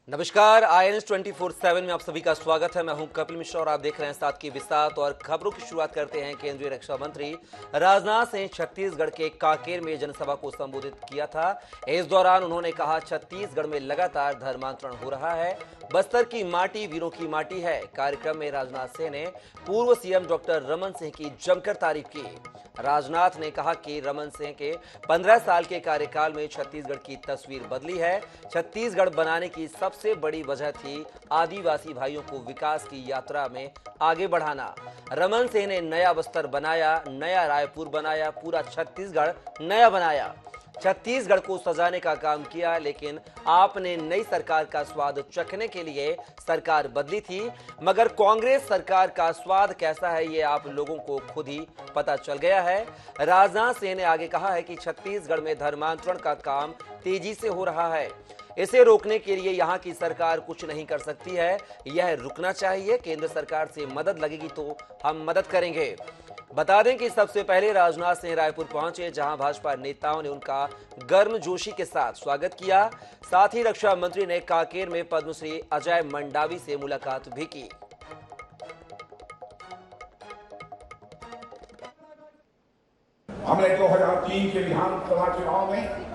नमस्कार, IANS 24/7 में आप सभी का स्वागत है। मैं हूं कपिल मिश्रा और आप देख रहे हैं साथ की विस्तार और खबरों की शुरुआत करते हैं। केंद्रीय रक्षा मंत्री राजनाथ सिंह छत्तीसगढ़ के कांकेर में जनसभा को संबोधित किया था। इस दौरान उन्होंने कहा, छत्तीसगढ़ में लगातार धर्मांतरण हो रहा है, बस्तर की माटी वीरों की माटी है। कार्यक्रम में राजनाथ सिंह ने पूर्व सीएम डॉक्टर रमन सिंह की जमकर तारीफ की। राजनाथ ने कहा कि रमन सिंह के 15 साल के कार्यकाल में छत्तीसगढ़ की तस्वीर बदली है। छत्तीसगढ़ बनाने की सबसे बड़ी वजह थी आदिवासी भाइयों को विकास की यात्रा में आगे बढ़ाना। रमन सिंह ने नया बस्तर बनाया, नया रायपुर बनाया, पूरा छत्तीसगढ़ नया बनाया। छत्तीसगढ़ को सजाने का काम किया, लेकिन आपने नई सरकार का स्वाद चखने के लिए सरकार बदली थी। मगर कांग्रेस सरकार का स्वाद कैसा है, ये आप लोगों को खुद ही पता चल गया है। राजनाथ सिंह ने आगे कहा है कि छत्तीसगढ़ में धर्मांतरण का काम तेजी से हो रहा है। इसे रोकने के लिए यहाँ की सरकार कुछ नहीं कर सकती है, यह रुकना चाहिए। केंद्र सरकार से मदद लगेगी तो हम मदद करेंगे। बता दें कि सबसे पहले राजनाथ सिंह रायपुर पहुंचे, जहां भाजपा नेताओं ने उनका गर्मजोशी के साथ स्वागत किया। साथ ही रक्षा मंत्री ने कांकेर में पद्मश्री अजय मंडावी से मुलाकात भी की। हमने 2003 के विधानसभा चुनाव में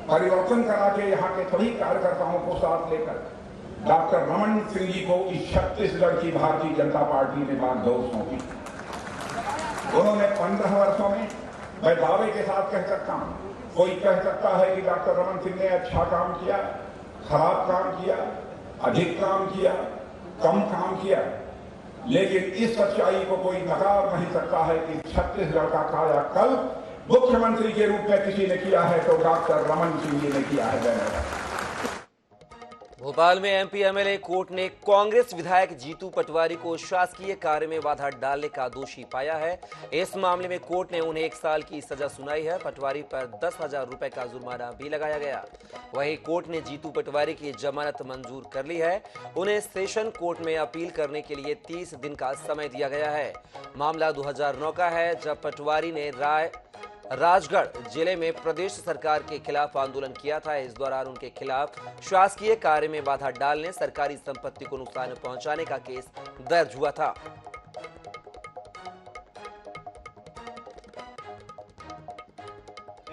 परिवर्तन करा के यहाँ के सभी कार्यकर्ताओं को साथ लेकर डॉक्टर रमन सिंह जी को इस छत्तीसगढ़ की भारतीय जनता पार्टी ने बागडोर सौंपी। उन्होंने 15 वर्षों में, मैं दावे के साथ कह सकता हूं, कोई कह सकता है कि डॉक्टर रमन सिंह ने अच्छा काम किया, खराब काम किया, अधिक काम किया, कम काम किया, लेकिन इस सच्चाई को कोई नकार नहीं सकता है कि छत्तीसगढ़ का कायाकल्प मुख्यमंत्री के रूप में किसी ने किया है तो डॉक्टर रमन सिंह जी ने किया है। भोपाल में एमपी एमएलए कोर्ट ने कांग्रेस विधायक जीतू पटवारी को शासकीय कार्य में बाधा डालने का दोषी पाया है। इस मामले में कोर्ट ने उन्हें 1 साल की सजा सुनाई है। पटवारी पर 10,000 रुपए का जुर्माना भी लगाया गया। वहीं कोर्ट ने जीतू पटवारी की जमानत मंजूर कर ली है। उन्हें सेशन कोर्ट में अपील करने के लिए 30 दिन का समय दिया गया है। मामला 2009 का है, जब पटवारी ने राजगढ़ जिले में प्रदेश सरकार के खिलाफ आंदोलन किया था। इस दौरान उनके खिलाफ शासकीय कार्य में बाधा डालने, सरकारी संपत्ति को नुकसान पहुंचाने का केस दर्ज हुआ था।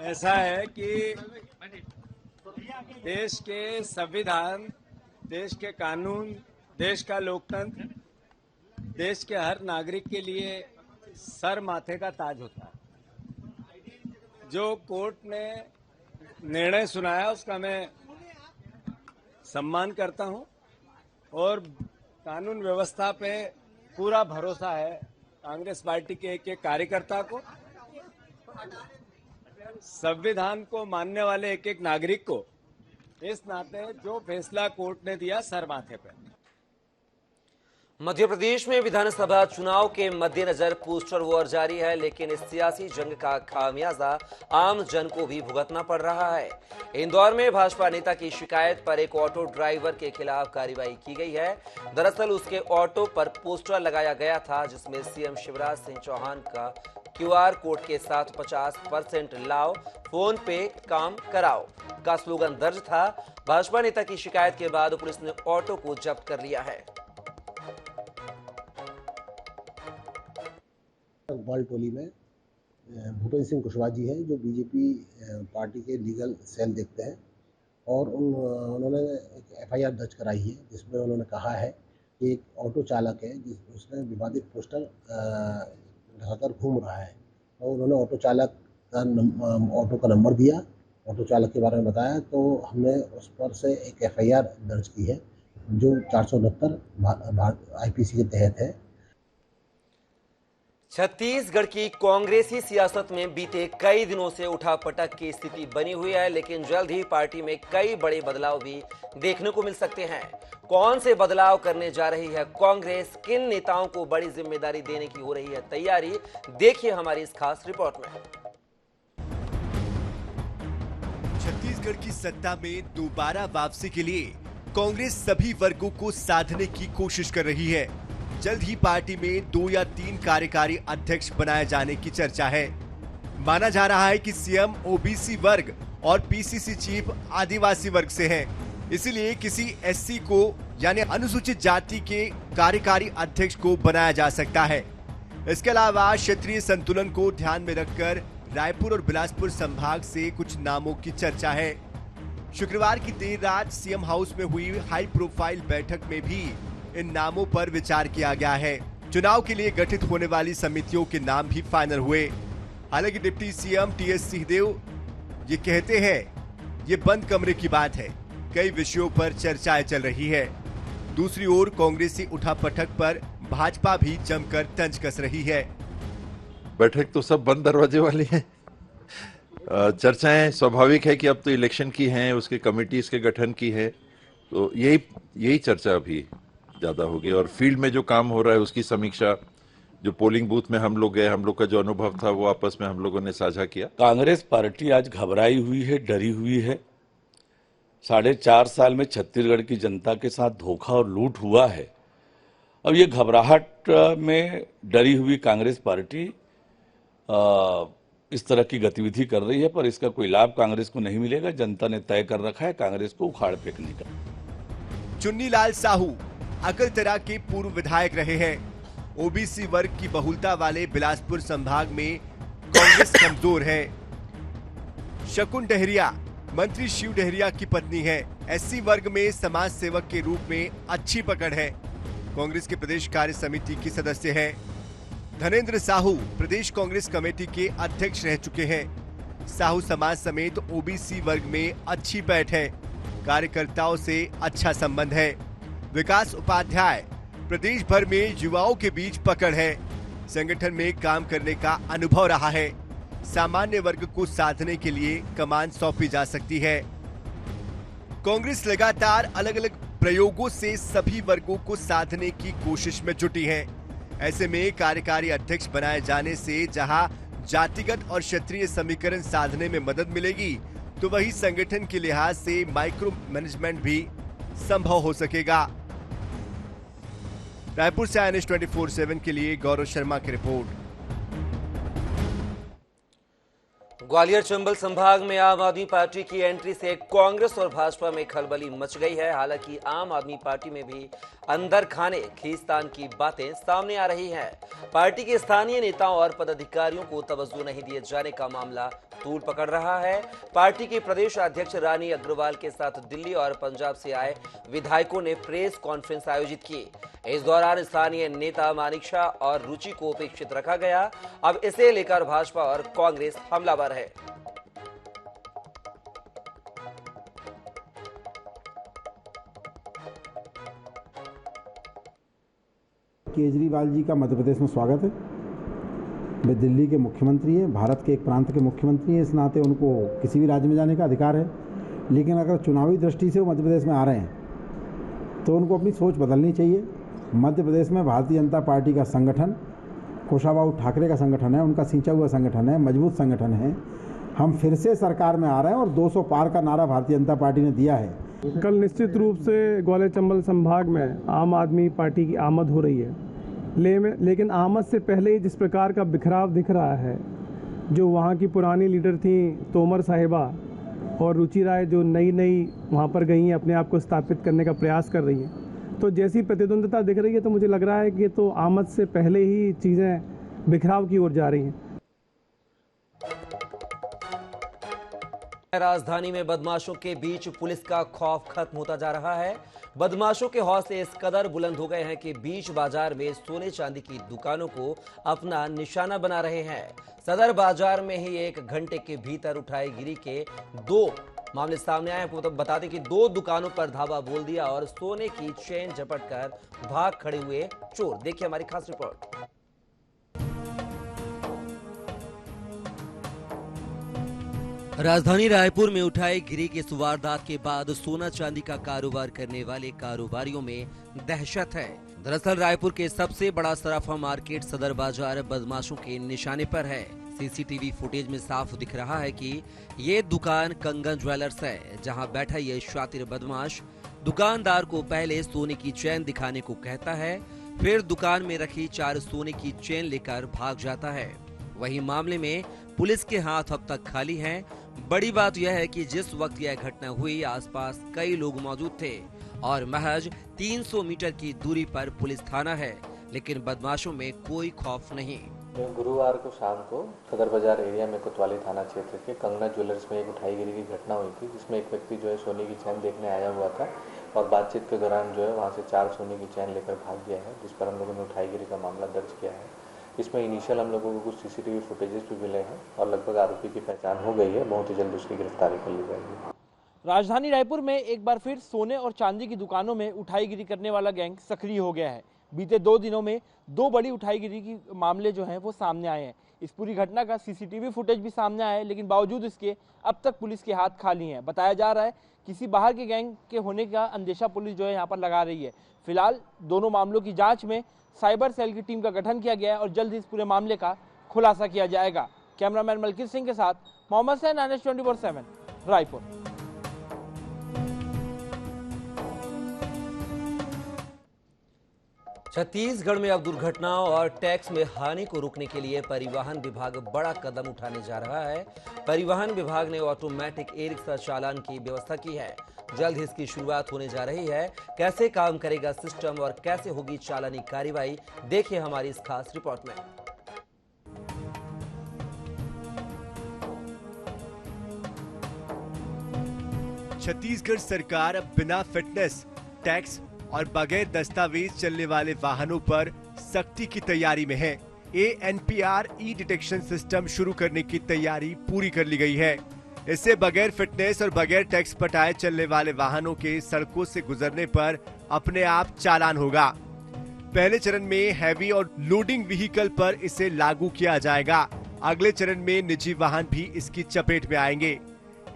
ऐसा है कि देश के संविधान, देश के कानून, देश का लोकतंत्र, देश के हर नागरिक के लिए सर माथे का ताज होता है। जो कोर्ट ने निर्णय सुनाया उसका मैं सम्मान करता हूं और कानून व्यवस्था पे पूरा भरोसा है कांग्रेस पार्टी के एक कार्यकर्ता को, संविधान को मानने वाले एक नागरिक को। इस नाते जो फैसला कोर्ट ने दिया, सर माथे पे। मध्य प्रदेश में विधानसभा चुनाव के मद्देनजर पोस्टर वॉर जारी है, लेकिन इस सियासी जंग का खामियाजा आम जन को भी भुगतना पड़ रहा है। इंदौर में भाजपा नेता की शिकायत पर एक ऑटो ड्राइवर के खिलाफ कार्रवाई की गई है। दरअसल उसके ऑटो पर पोस्टर लगाया गया था, जिसमें सीएम शिवराज सिंह चौहान का QR कोड के साथ 50% लाओ, फोन पे काम कराओ का स्लोगन दर्ज था। भाजपा नेता की शिकायत के बाद पुलिस ने ऑटो को जब्त कर लिया है। बाल टोली में भूपेंद्र सिंह कुशवाहा जी हैं, जो बीजेपी पार्टी के लीगल सेल देखते हैं, और उन्होंने एक FIR दर्ज कराई है, जिसमें उन्होंने कहा है कि एक ऑटो चालक है उसने विवादित पोस्टर लगाकर घूम रहा है। और उन्होंने ऑटो चालक का ऑटो का नंबर दिया, ऑटो चालक के बारे में बताया, तो हमने उस पर से एक FIR दर्ज की है, जो 469 IPC के तहत है। छत्तीसगढ़ की कांग्रेसी सियासत में बीते कई दिनों से उठापटक की स्थिति बनी हुई है, लेकिन जल्द ही पार्टी में कई बड़े बदलाव भी देखने को मिल सकते हैं। कौन से बदलाव करने जा रही है कांग्रेस, किन नेताओं को बड़ी जिम्मेदारी देने की हो रही है तैयारी, देखिए हमारी इस खास रिपोर्ट में। छत्तीसगढ़ की सत्ता में दोबारा वापसी के लिए कांग्रेस सभी वर्गों को साधने की कोशिश कर रही है। जल्द ही पार्टी में 2 या 3 कार्यकारी अध्यक्ष बनाए जाने की चर्चा है। माना जा रहा है कि सीएम OBC वर्ग और PCC चीफ आदिवासी वर्ग से हैं। इसीलिए किसी एससी को यानी अनुसूचित जाति के कार्यकारी अध्यक्ष को बनाया जा सकता है। इसके अलावा क्षेत्रीय संतुलन को ध्यान में रखकर रायपुर और बिलासपुर संभाग से कुछ नामों की चर्चा है। शुक्रवार की देर रात सीएम हाउस में हुई हाई प्रोफाइल बैठक में भी इन नामों पर विचार किया गया है। चुनाव के लिए गठित होने वाली समितियों के नाम भी फाइनल हुए। हालांकि डिप्टी सीएम टीएस सिंहदेव ये कहते हैं ये बंद कमरे की बात है, कई विषयों पर चर्चाएं चल रही है। दूसरी ओर कांग्रेसी उठापटक पर भाजपा भी जमकर तंज कस रही है। बैठक तो सब बंद दरवाजे वाली है। चर्चाएं स्वाभाविक है कि अब तो इलेक्शन की हैं, उसके कमिटीज के गठन की है, तो यही चर्चा अभी ज्यादा होगी। और फील्ड में जो काम हो रहा है उसकी समीक्षा, जो पोलिंग बूथ में हम लोग गए, हम लोग का जो अनुभव था वो आपस में हम लोगों ने साझा किया। कांग्रेस पार्टी आज घबराई हुई है, डरी हुई है। 4.5 साल में छत्तीसगढ़ की जनता के साथ धोखा और लूट हुआ है। अब ये घबराहट में डरी हुई कांग्रेस पार्टी इस तरह की गतिविधि कर रही है, पर इसका कोई लाभ कांग्रेस को नहीं मिलेगा। जनता ने तय कर रखा है कांग्रेस को उखाड़ फेंकने का। चुन्नीलाल साहू अकलतरा के पूर्व विधायक रहे हैं। ओबीसी वर्ग की बहुलता वाले बिलासपुर संभाग में कांग्रेस कमजोर है। शकुन डहरिया मंत्री शिव डहरिया की पत्नी है। एससी वर्ग में समाज सेवक के रूप में अच्छी पकड़ है। कांग्रेस के प्रदेश कार्य समिति की सदस्य है। धनेंद्र साहू प्रदेश कांग्रेस कमेटी के अध्यक्ष रह चुके हैं। साहू समाज समेत ओबीसी वर्ग में अच्छी पैठ है, कार्यकर्ताओं से अच्छा संबंध है। विकास उपाध्याय प्रदेश भर में युवाओं के बीच पकड़ है, संगठन में काम करने का अनुभव रहा है। सामान्य वर्ग को साधने के लिए कमान सौंपी जा सकती है। कांग्रेस लगातार अलग अलग प्रयोगों से सभी वर्गों को साधने की कोशिश में जुटी है। ऐसे में कार्यकारी अध्यक्ष बनाए जाने से जहां जातिगत और क्षेत्रीय समीकरण साधने में मदद मिलेगी, तो वही संगठन के लिहाज से माइक्रो मैनेजमेंट भी संभव हो सकेगा। रायपुर से INS 24/7 के लिए गौरव शर्मा की रिपोर्ट। ग्वालियर चंबल संभाग में आम आदमी पार्टी की एंट्री से कांग्रेस और भाजपा में खलबली मच गई है। हालांकि आम आदमी पार्टी में भी अंदर खाने खींचतान की बातें सामने आ रही हैं। पार्टी के स्थानीय नेताओं और पदाधिकारियों को तवज्जो नहीं दिए जाने का मामला तूल पकड़ रहा है। पार्टी के प्रदेश अध्यक्ष रानी अग्रवाल के साथ दिल्ली और पंजाब से आए विधायकों ने प्रेस कॉन्फ्रेंस आयोजित की। इस दौरान स्थानीय नेता मानिक शाह और रुचि को उपेक्षित रखा गया। अब इसे लेकर भाजपा और कांग्रेस हमलावर है। केजरीवाल जी का मध्य प्रदेश में स्वागत है। वे दिल्ली के मुख्यमंत्री हैं, भारत के एक प्रांत के मुख्यमंत्री हैं, इस नाते उनको किसी भी राज्य में जाने का अधिकार है। लेकिन अगर चुनावी दृष्टि से वो मध्य प्रदेश में आ रहे हैं तो उनको अपनी सोच बदलनी चाहिए। मध्य प्रदेश में भारतीय जनता पार्टी का संगठन कुशाभाऊ ठाकरे का संगठन है, उनका सींचा हुआ संगठन है, मजबूत संगठन है। हम फिर से सरकार में आ रहे हैं और 200 पार का नारा भारतीय जनता पार्टी ने दिया है। कल निश्चित रूप से ग्वालियर चंबल संभाग में आम आदमी पार्टी की आमद हो रही है, लेकिन आमद से पहले ही जिस प्रकार का बिखराव दिख रहा है, जो वहाँ की पुरानी लीडर थी तोमर साहिबा और रुचि राय जो नई वहाँ पर गई हैं, अपने आप को स्थापित करने का प्रयास कर रही हैं, तो जैसी प्रतिद्वंद्विता दिख रही है तो मुझे लग रहा है कि तो आमद से पहले ही चीज़ें बिखराव की ओर जा रही हैं। राजधानी में बदमाशों के बीच पुलिस का खौफ खत्म होता जा रहा है। बदमाशों के हौसले इस कदर बुलंद हो गए हैं कि बीच बाजार में सोने चांदी की दुकानों को अपना निशाना बना रहे हैं। सदर बाजार में ही 1 घंटे के भीतर उठाई गिरी के 2 मामले सामने आए। आपको बता दें कि 2 दुकानों पर धावा बोल दिया और सोने की चेन झपटकर भाग खड़े हुए चोर। देखिए हमारी खास रिपोर्ट। राजधानी रायपुर में उठाई गिरी की इस वारदात के बाद सोना चांदी का कारोबार करने वाले कारोबारियों में दहशत है। दरअसल रायपुर के सबसे बड़ा सराफा मार्केट सदर बाजार बदमाशों के निशाने पर है। सीसीटीवी फुटेज में साफ दिख रहा है कि ये दुकान कंगन ज्वेलर्स है, जहां बैठा ये शातिर बदमाश दुकानदार को पहले सोने की चेन दिखाने को कहता है, फिर दुकान में रखी 4 सोने की चेन लेकर भाग जाता है। वही मामले में पुलिस के हाथ अब तक खाली हैं। बड़ी बात यह है कि जिस वक्त यह घटना हुई आसपास कई लोग मौजूद थे और महज 300 मीटर की दूरी पर पुलिस थाना है, लेकिन बदमाशों में कोई खौफ नहीं। गुरुवार को शाम को सदर बाजार एरिया में कोतवाली थाना क्षेत्र के कंगना ज्वेलर्स में एक उठाईगिरी की घटना हुई थी, जिसमें एक व्यक्ति जो है सोने की चैन देखने आया हुआ था और बातचीत के दौरान जो है वहां से 4 सोने की चैन लेकर भाग गया है, जिस पर हम लोगों ने उठाईगिरी का मामला दर्ज किया है। इसमें इनिशियल हम लोगों को कुछ सीसीटीवी फुटेजेस भी मिले हैं और लगभग आरोपी की पहचान हो गई है। बहुत ही जल्द उसकी गिरफ्तारी कर ली जाएगी। राजधानी रायपुर में एक बार फिर सोने और चांदी की दुकानों में उठाईगिरी करने वाला गैंग सक्रिय हो गया है। बीते 2 दिनों में 2 बड़ी उठाईगिरी की मामले जो हैं वो सामने आए हैं। इस पूरी घटना का सीसीटीवी फुटेज भी सामने आया है, लेकिन बावजूद इसके अब तक पुलिस के हाथ खाली हैं। बताया जा रहा है किसी बाहर के गैंग के होने का अंदेशा पुलिस जो है यहाँ पर लगा रही है। फिलहाल दोनों मामलों की जांच में साइबर सेल की टीम का गठन किया गया है और जल्द ही इस पूरे मामले का खुलासा किया जाएगा। कैमरामैन मलकीत सिंह के साथ मोहम्मद सैन, NH 24/7 रायपुर। छत्तीसगढ़ में अब दुर्घटनाओं और टैक्स में हानि को रोकने के लिए परिवहन विभाग बड़ा कदम उठाने जा रहा है। परिवहन विभाग ने ऑटोमेटिक ई-रिक्शा चालान की व्यवस्था की है। जल्द ही इसकी शुरुआत होने जा रही है। कैसे काम करेगा सिस्टम और कैसे होगी चालानी कार्रवाई, देखिए हमारी इस खास रिपोर्ट में। छत्तीसगढ़ सरकार अब बिना फिटनेस, टैक्स और बगैर दस्तावेज चलने वाले वाहनों पर सख्ती की तैयारी में है। ANPR ई डिटेक्शन सिस्टम शुरू करने की तैयारी पूरी कर ली गई है। इससे बगैर फिटनेस और बगैर टैक्स पटाए चलने वाले वाहनों के सड़कों से गुजरने पर अपने आप चालान होगा। पहले चरण में हैवी और लोडिंग व्हीकल पर इसे लागू किया जाएगा। अगले चरण में निजी वाहन भी इसकी चपेट में आएंगे।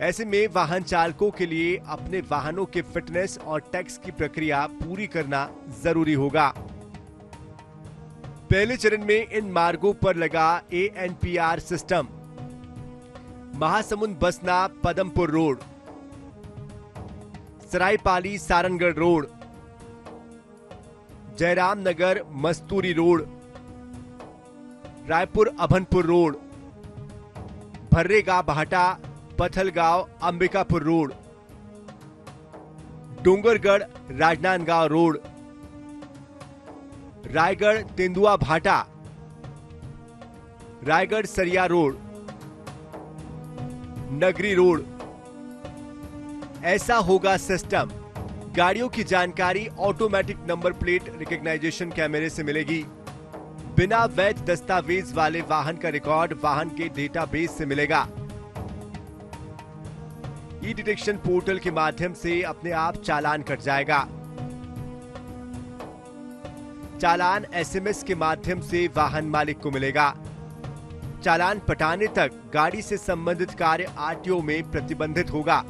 ऐसे में वाहन चालकों के लिए अपने वाहनों के फिटनेस और टैक्स की प्रक्रिया पूरी करना जरूरी होगा। पहले चरण में इन मार्गों पर लगा ANPR सिस्टम महासमुंद बसना पदमपुर रोड, सरायपाली सारनगढ़ रोड, जयराम नगर मस्तूरी रोड, रायपुर अभनपुर रोड, भर्रेगा भाटा पथलगांव अंबिकापुर रोड, डोंगरगढ़ राजनांदगांव रोड, रायगढ़ तेंदुआ भाटा, रायगढ़ सरिया रोड, नगरी रोड। ऐसा होगा सिस्टम। गाड़ियों की जानकारी ऑटोमेटिक नंबर प्लेट रिकॉग्नाइजेशन कैमरे से मिलेगी। बिना वैध दस्तावेज वाले वाहन का रिकॉर्ड वाहन के डेटाबेस से मिलेगा। ई डिटेक्शन पोर्टल के माध्यम से अपने आप चालान कट जाएगा। चालान SMS के माध्यम से वाहन मालिक को मिलेगा। चालान पटाने तक गाड़ी से संबंधित कार्य RTO में प्रतिबंधित होगा।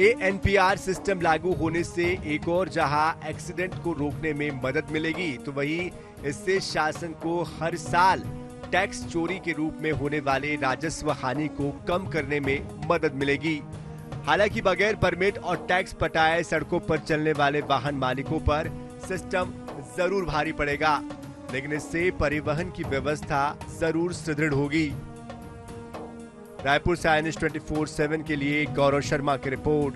ANPR सिस्टम लागू होने से एक और जहां एक्सीडेंट को रोकने में मदद मिलेगी, तो वहीं इससे शासन को हर साल टैक्स चोरी के रूप में होने वाले राजस्व हानि को कम करने में मदद मिलेगी। हालांकि बगैर परमिट और टैक्स पटाए सड़कों पर चलने वाले वाहन मालिकों पर सिस्टम जरूर भारी पड़ेगा, लेकिन इससे परिवहन की व्यवस्था जरूर सुदृढ़ होगी। रायपुर से NH 24/7 के लिए गौरव शर्मा की रिपोर्ट।